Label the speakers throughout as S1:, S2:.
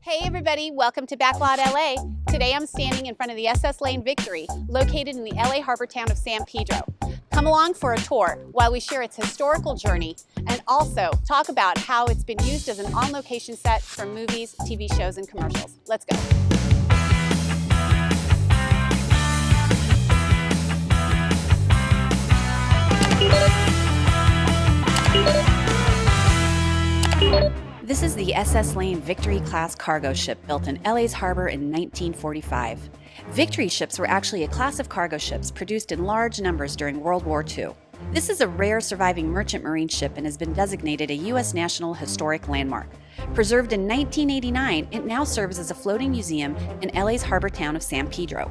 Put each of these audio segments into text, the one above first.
S1: Hey everybody, welcome to Backlot LA. Today I'm standing in front of the SS Lane Victory, located in the LA harbor town of San Pedro. Come along for a tour while we share its historical journey and also talk about how it's been used as an on-location set for movies, TV shows, and commercials. Let's go. This is the SS Lane Victory class cargo ship built in LA's harbor in 1945. Victory ships were actually a class of cargo ships produced in large numbers during World War II. This is a rare surviving merchant marine ship and has been designated a U.S. National Historic Landmark. Preserved in 1989, it now serves as a floating museum in LA's harbor town of San Pedro.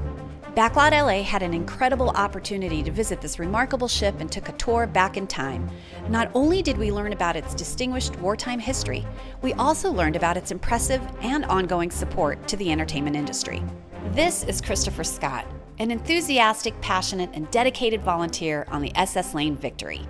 S1: Backlot LA had an incredible opportunity to visit this remarkable ship and took a tour back in time. Not only did we learn about its distinguished wartime history, we also learned about its impressive and ongoing support to the entertainment industry. This is Christopher Scott, an enthusiastic, passionate, and dedicated volunteer on the SS Lane Victory.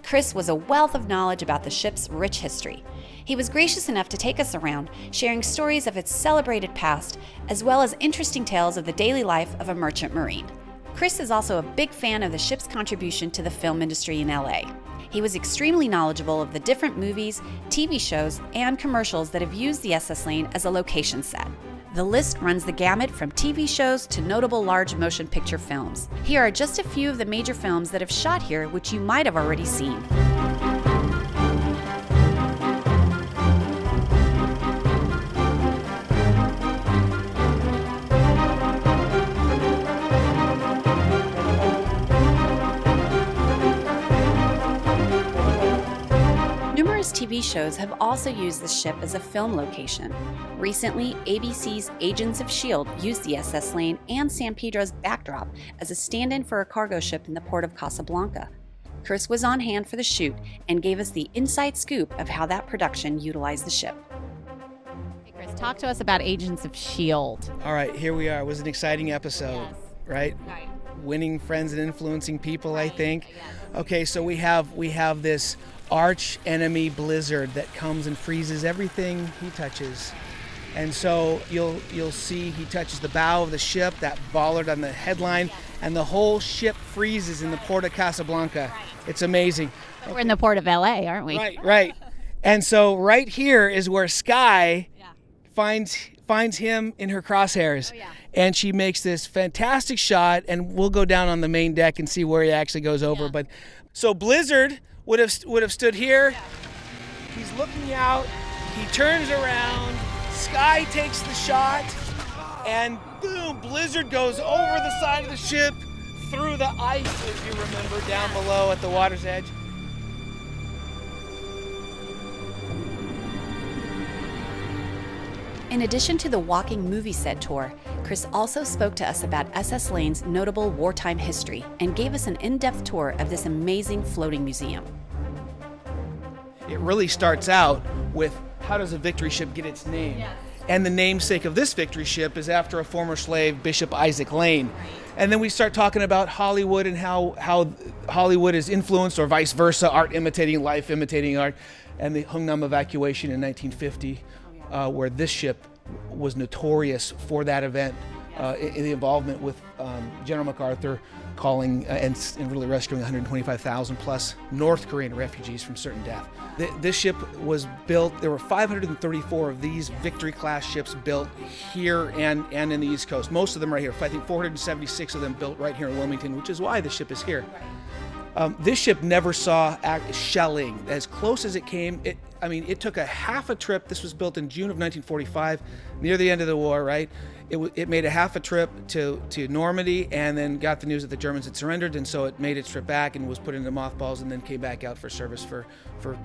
S1: Chris was a wealth of knowledge about the ship's rich history. He was gracious enough to take us around, sharing stories of its celebrated past, as well as interesting tales of the daily life of a merchant marine. Chris is also a big fan of the ship's contribution to the film industry in LA. He was extremely knowledgeable of the different movies, TV shows, and commercials that have used the SS Lane as a location set. The list runs the gamut from TV shows to notable large motion picture films. Here are just a few of the major films that have shot here, which you might have already seen. Numerous TV shows have also used the ship as a film location. Recently, ABC's Agents of S.H.I.E.L.D. used the SS Lane and San Pedro's backdrop as a stand-in for a cargo ship in the port of Casablanca. Chris was on hand for the shoot and gave us the inside scoop of how that production utilized the ship.
S2: Hey Chris, talk to us about Agents of S.H.I.E.L.D.
S3: All right, here we are. It was an exciting episode,
S2: Yes.
S3: right?
S2: Right.
S3: Winning friends and influencing people, I
S2: Right,
S3: think.
S2: yes.
S3: Okay, so we have this arch enemy blizzard that comes and freezes everything he touches. And so you'll see he touches the bow of the ship, that bollard on the headline, and the whole ship freezes in the port of Casablanca. It's amazing.
S2: We're in the port of LA, aren't we?
S3: Right. And so right here is where Sky finds him in her crosshairs.
S2: Oh, yeah.
S3: And she makes this fantastic shot, and we'll go down on the main deck and see where he actually goes over.
S2: Yeah.
S3: But so Blizzard would have stood here. Yeah. He's looking out. He turns around. Sky takes the shot, and boom! Blizzard goes over the side of the ship, through the ice, as you remember, down below at the water's edge.
S1: In addition to the walking movie set tour, Chris also spoke to us about SS Lane's notable wartime history and gave us an in-depth tour of this amazing floating museum.
S3: It really starts out with, how does a victory ship get its name?
S2: Yes.
S3: And the namesake of this victory ship is after a former slave, Bishop Isaac Lane. And then we start talking about Hollywood and how Hollywood is influenced, or vice versa, art imitating life, imitating art, and the Hungnam evacuation in 1950, where this ship was notorious for that event, in the involvement with General MacArthur calling and really rescuing 125,000 plus North Korean refugees from certain death. This ship was built, there were 534 of these Victory class ships built here and in the East Coast. Most of them right here. I think 476 of them built right here in Wilmington, which is why the ship is here. This ship never saw shelling. As close as it came, it took a half a trip. This was built in June of 1945, near the end of the war, right? It made a half a trip to Normandy, and then got the news that the Germans had surrendered, and so it made its trip back and was put into mothballs, and then came back out for service for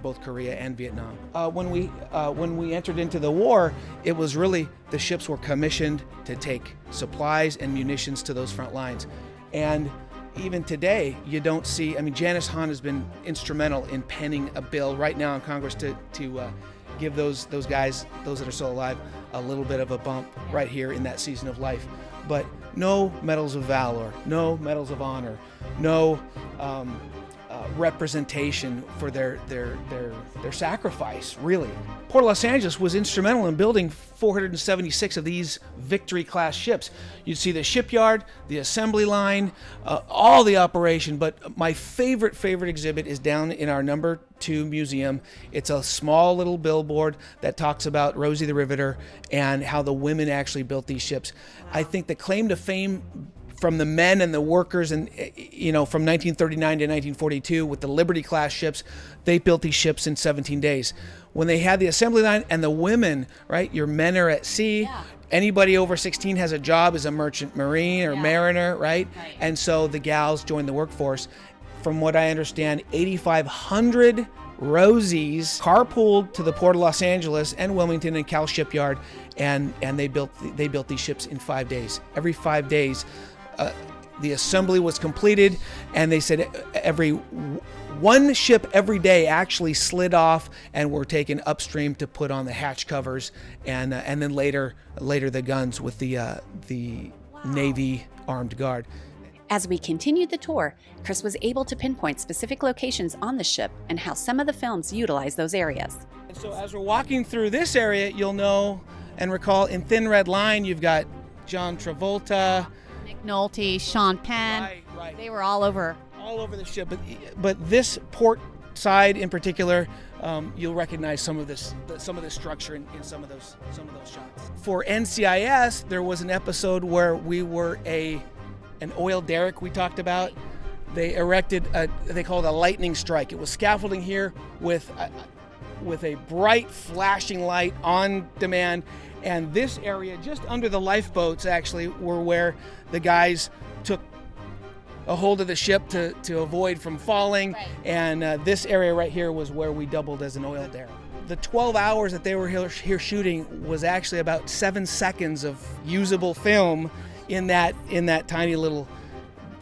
S3: both Korea and Vietnam. When we entered into the war, it was really, the ships were commissioned to take supplies and munitions to those front lines. And even today, you don't see, Janice Hahn has been instrumental in penning a bill right now in Congress to give those guys, those that are still alive, a little bit of a bump right here in that season of life. But no medals of valor, no medals of honor, no representation for their sacrifice, really. Port of Los Angeles was instrumental in building 476 of these Victory class ships. You'd see the shipyard, the assembly line, all the operation, but my favorite exhibit is down in our number 2 museum. It's a small little billboard that talks about Rosie the Riveter and how the women actually built these ships. I think the claim to fame from the men and the workers, and from 1939 to 1942 with the Liberty class ships, they built these ships in 17 days. When they had the assembly line and the women, right, your men are at sea. Yeah. Anybody over 16 has a job as a merchant marine or mariner, right? And so the gals joined the workforce. From what I understand, 8,500 Rosies carpooled to the Port of Los Angeles and Wilmington and Cal Shipyard, and they built these ships in 5 days. Every 5 days, the assembly was completed, and they said one ship every day actually slid off and were taken upstream to put on the hatch covers, and then later the guns with the Navy armed guard.
S1: As we continued the tour, Chris was able to pinpoint specific locations on the ship and how some of the films utilize those areas.
S3: And so as we're walking through this area, you'll know and recall in Thin Red Line, you've got John Travolta,
S2: Nick Nolte, Sean Penn.
S3: Right.
S2: They were all over
S3: the ship. But this port side in particular, you'll recognize some of this structure in some of those shots. For NCIS, there was an episode where we were an oil derrick we talked about. They erected they called it a lightning strike. It was scaffolding here with a bright flashing light on demand. And this area, just under the lifeboats, actually, were where the guys took a hold of the ship to avoid from falling. Right. And this area right here was where we doubled as an oil derrick. The 12 hours that they were here shooting was actually about 7 seconds of usable film in that tiny little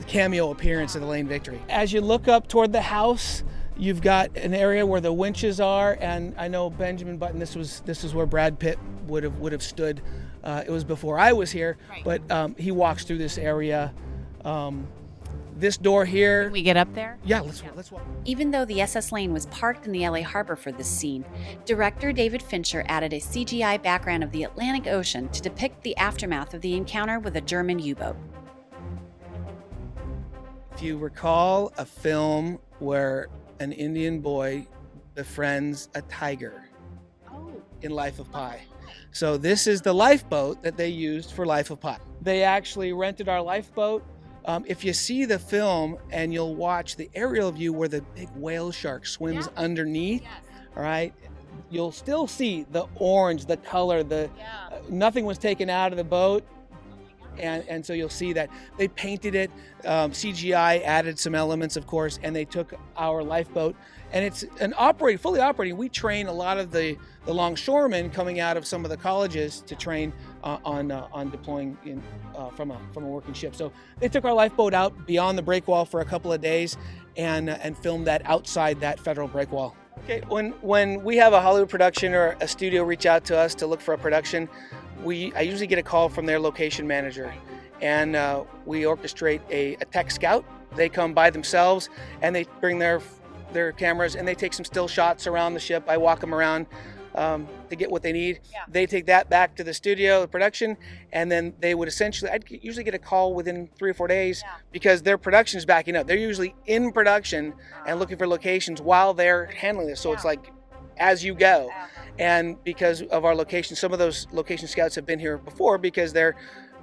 S3: cameo appearance of the Lane Victory. As you look up toward the house, you've got an area where the winches are, and I know Benjamin Button, this is where Brad Pitt would have stood. It was before I was here, right. But he walks through this area. This door here.
S2: Can we get up there?
S3: Yeah, let's walk.
S1: Even though the SS Lane was parked in the LA harbor for this scene, director David Fincher added a CGI background of the Atlantic Ocean to depict the aftermath of the encounter with a German U-boat.
S3: If you recall a film where an Indian boy befriends a tiger in Life of Pi. So this is the lifeboat that they used for Life of Pi. They actually rented our lifeboat. If you see the film and you'll watch the aerial view where the big whale shark swims underneath, all right, you'll still see the orange, the color, nothing was taken out of the boat. And so you'll see that they painted it, CGI added some elements, of course, and they took our lifeboat, and it's fully operating. We train a lot of the longshoremen coming out of some of the colleges to train on deploying from a working ship. So they took our lifeboat out beyond the breakwall for a couple of days and filmed that outside that federal breakwall. Okay, when we have a Hollywood production or a studio reach out to us to look for a production, I usually get a call from their location manager, and we orchestrate a tech scout. They come by themselves and they bring their cameras and they take some still shots around the ship. I walk them around to get what they need. Yeah. They take that back to the studio, the production, and then they would I'd usually get a call within 3 or 4 days because their production is backing up. They're usually in production and looking for locations while they're handling this. So it's like as you go. And because of our location, some of those location scouts have been here before because they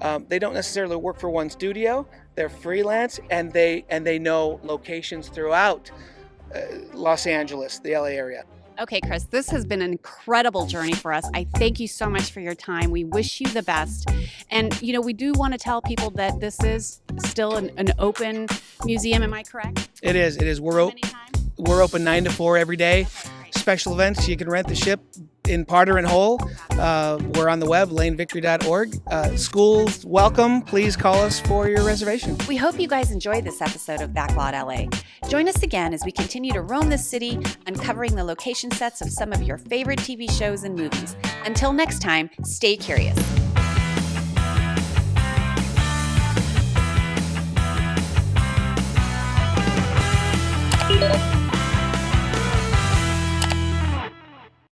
S3: don't necessarily work for one studio. They're freelance, and they know locations throughout Los Angeles, the LA area.
S2: Okay, Chris, this has been an incredible journey for us. I thank you so much for your time. We wish you the best. And, we do want to tell people that this is still an open museum. Am I correct?
S3: It is. We're open 9 to 4 every day. Special events, you can rent the ship in part or in whole. We're on the web, lanevictory.org. Schools, welcome. Please call us for your reservation.
S1: We hope you guys enjoyed this episode of Backlot LA. Join us again as we continue to roam the city, uncovering the location sets of some of your favorite TV shows and movies. Until next time, stay curious.
S3: Bye.